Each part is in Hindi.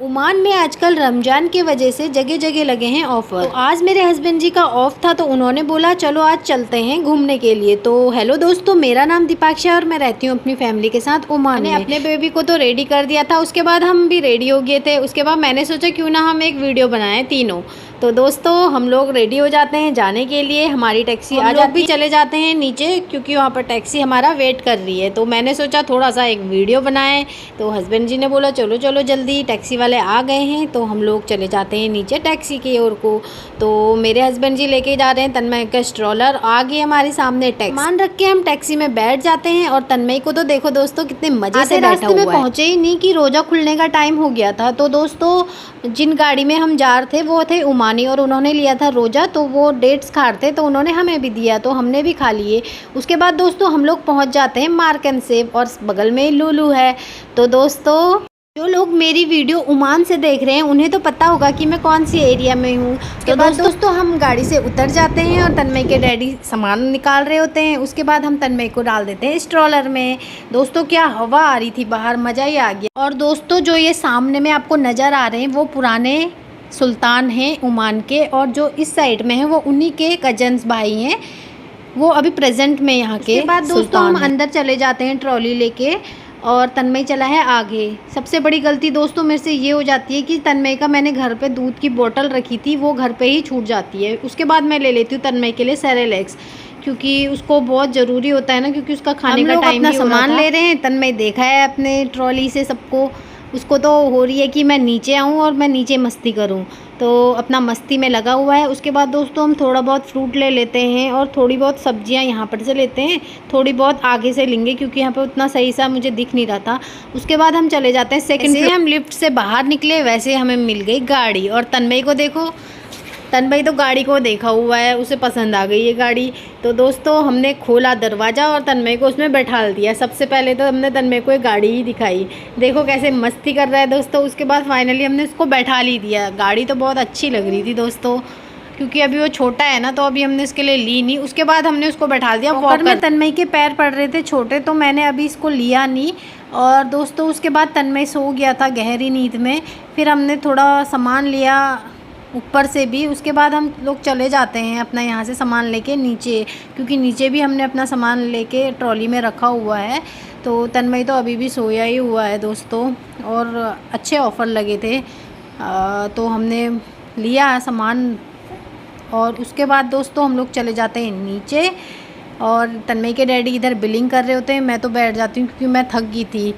ओमान में आजकल रमज़ान की वजह से जगह जगह लगे हैं ऑफ़र। तो आज मेरे हस्बैंड जी का ऑफ था तो उन्होंने बोला चलो आज चलते हैं घूमने के लिए। तो हेलो दोस्तों, मेरा नाम दीपाक्षी है और मैं रहती हूँ अपनी फैमिली के साथ ओमान में। अपने बेबी को तो रेडी कर दिया था, उसके बाद हम भी रेडी हो गए थे। उसके बाद मैंने सोचा क्यों ना हम एक वीडियो बनाएं तीनों। तो दोस्तों हम लोग रेडी हो जाते हैं जाने के लिए। हमारी टैक्सी आ जाती भी चले जाते हैं नीचे क्योंकि वहाँ पर टैक्सी हमारा वेट कर रही है। तो मैंने सोचा थोड़ा सा एक वीडियो बनाएं। तो हस्बैंड जी ने बोला चलो चलो जल्दी, टैक्सी वाले आ गए हैं। तो हम लोग चले जाते हैं नीचे टैक्सी की ओर को। तो मेरे हस्बैंड जी लेके जा रहे हैं तन्मय का स्ट्रॉलर, आगे हमारे सामने टैक्सी सामान रख के हम टैक्सी में बैठ जाते हैं। और तन्मय को तो देखो दोस्तों कितने मजे से बैठा हुआ है। पहुँचे ही नहीं कि रोज़ा खुलने का टाइम हो गया था। तो दोस्तों जिन गाड़ी में हम जा रहे थे वो थे ओमानी और उन्होंने लिया था रोज़ा, तो वो डेट्स खा रहे थे तो उन्होंने हमें भी दिया तो हमने भी खा लिए। उसके बाद दोस्तों हम लोग पहुंच जाते हैं मार्क एंड सेव और बगल में लुलु है। तो दोस्तों जो लोग मेरी वीडियो ओमान से देख रहे हैं उन्हें तो पता होगा कि मैं कौन सी एरिया में हूँ। तो दोस्तों हम गाड़ी से उतर जाते हैं और तन्मय के डैडी सामान निकाल रहे होते हैं। उसके बाद हम तन्मय को डाल देते हैं स्ट्रॉलर में। दोस्तों क्या हवा आ रही थी बाहर, मज़ा ही आ गया। और दोस्तों जो ये सामने में आपको नज़र आ रहे हैं वो पुराने सुल्तान हैं ओमान के, और जो इस साइड में है वो उन्हीं के कजन्स भाई हैं, वो अभी प्रेजेंट में यहाँ के। उसके बाद दोस्तों हम अंदर चले जाते हैं ट्रॉली लेके और तन्मय चला है आगे। सबसे बड़ी गलती दोस्तों मेरे से ये हो जाती है कि तन्मय का मैंने घर पे दूध की बोतल रखी थी, वो घर पे ही छूट जाती है। उसके बाद मैं ले लेती हूँ तन्मय के लिए सेरेलैक्स क्योंकि उसको बहुत ज़रूरी होता है ना, क्योंकि उसका खाने का टाइम अपना सामान ले रहे हैं। तन्मय देखा है अपने ट्रॉली से सबको, उसको तो हो रही है कि मैं नीचे आऊँ और मैं नीचे मस्ती करूँ, तो अपना मस्ती में लगा हुआ है। उसके बाद दोस्तों हम थोड़ा बहुत फ्रूट ले लेते हैं और थोड़ी बहुत सब्जियां यहाँ पर से लेते हैं, थोड़ी बहुत आगे से लेंगे क्योंकि यहाँ पे उतना सही सा मुझे दिख नहीं रहा था। उसके बाद हम चले जाते हैं सेकंड फ्लोर। हम लिफ्ट से बाहर निकले वैसे हमें मिल गई गाड़ी, और तन्मय को देखो, तन्मय तो गाड़ी को देखा हुआ है, उसे पसंद आ गई ये गाड़ी। तो दोस्तों हमने खोला दरवाज़ा और तन्मय को उसमें बैठा दिया। सबसे पहले तो हमने तन्मय को एक गाड़ी ही दिखाई, देखो कैसे मस्ती कर रहा है दोस्तों। उसके बाद फाइनली हमने उसको बैठा ही दिया। गाड़ी तो बहुत अच्छी लग रही थी दोस्तों, क्योंकि अभी वो छोटा है ना तो अभी हमने इसके लिए ली नहीं। उसके बाद हमने उसको बैठा दिया। वॉकर में तन्मय के पैर पड़ रहे थे छोटे, तो मैंने अभी इसको लिया नहीं। और दोस्तों उसके बाद तन्मय सो गया था गहरी नींद में। फिर हमने थोड़ा सामान लिया ऊपर से भी। उसके बाद हम लोग चले जाते हैं अपना यहाँ से सामान लेके नीचे, क्योंकि नीचे भी हमने अपना सामान लेके ट्रॉली में रखा हुआ है। तो तन्मय तो अभी भी सोया ही हुआ है दोस्तों, और अच्छे ऑफ़र लगे थे तो हमने लिया सामान। और उसके बाद दोस्तों हम लोग चले जाते हैं नीचे और तन्मय के डैडी इधर बिलिंग कर रहे होते हैं। मैं तो बैठ जाती हूँ क्योंकि मैं थक गई थी,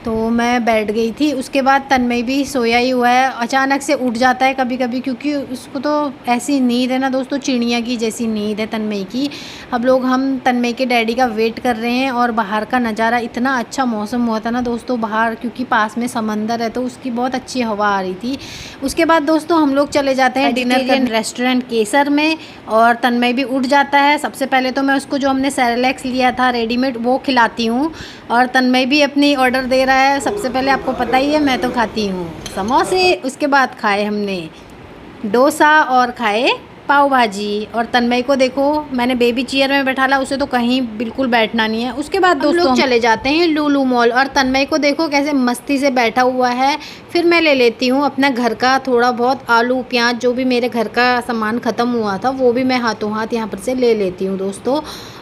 तो मैं बैठ गई थी। उसके बाद तन्मय भी सोया ही हुआ है, अचानक से उठ जाता है कभी कभी क्योंकि उसको तो ऐसी नींद है ना दोस्तों, चिड़िया की जैसी नींद है तन्मय की। हम तन्मय के डैडी का वेट कर रहे हैं और बाहर का नज़ारा, इतना अच्छा मौसम हुआ था ना दोस्तों बाहर, क्योंकि पास में समंदर है तो उसकी बहुत अच्छी हवा आ रही थी। उसके बाद दोस्तों हम लोग चले जाते हैं डिनर के रेस्टोरेंट केसर में, और तन्मय भी उठ जाता है। सबसे पहले तो मैं उसको जो हमने सेरेलैक्स लिया था रेडीमेड वो खिलाती हूँ, और तन्मय भी अपनी ऑर्डर दे रहा है। सबसे पहले आपको पता ही है मैं तो खाती हूँ समोसे, उसके बाद खाए हमने डोसा और खाए पाव भाजी। और तन्मय को देखो मैंने बेबी चेयर में बैठाला, उसे तो कहीं बिल्कुल बैठना नहीं है। उसके बाद दोस्तों हम चले जाते हैं लुलु मॉल, और तन्मय को देखो कैसे मस्ती से बैठा हुआ है। फिर मैं ले लेती हूँ अपना घर का थोड़ा बहुत आलू प्याज, जो भी मेरे घर का सामान ख़त्म हुआ था वो भी मैं हाथों हाथ यहाँ पर से ले लेती हूँ दोस्तों।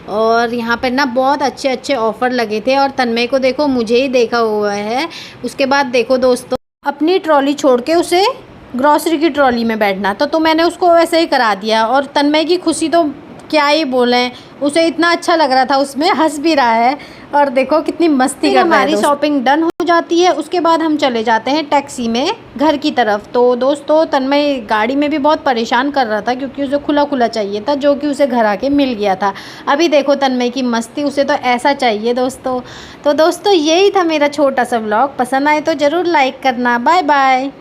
और यहाँ पर ना बहुत अच्छे अच्छे ऑफ़र लगे थे, और तन्मय को देखो मुझे ही देखा हुआ है। उसके बाद देखो दोस्तों अपनी ट्रॉली छोड़ के उसे ग्रॉसरी की ट्रॉली में बैठना, तो मैंने उसको वैसे ही करा दिया। और तन्मय की खुशी तो क्या ही बोलें, उसे इतना अच्छा लग रहा था, उसमें हंस भी रहा है। और देखो कितनी मस्ती कर रहा है। हमारी शॉपिंग डन हो जाती है। उसके बाद हम चले जाते हैं टैक्सी में घर की तरफ। तो दोस्तों तन्मय गाड़ी में भी बहुत परेशान कर रहा था क्योंकि उसे खुला खुला चाहिए था, जो कि उसे घर आके मिल गया था। अभी देखो तन्मय की मस्ती, उसे तो ऐसा चाहिए दोस्तों। तो दोस्तों यही था मेरा छोटा सा व्लॉग, पसंद आए तो ज़रूर लाइक करना। Bye bye.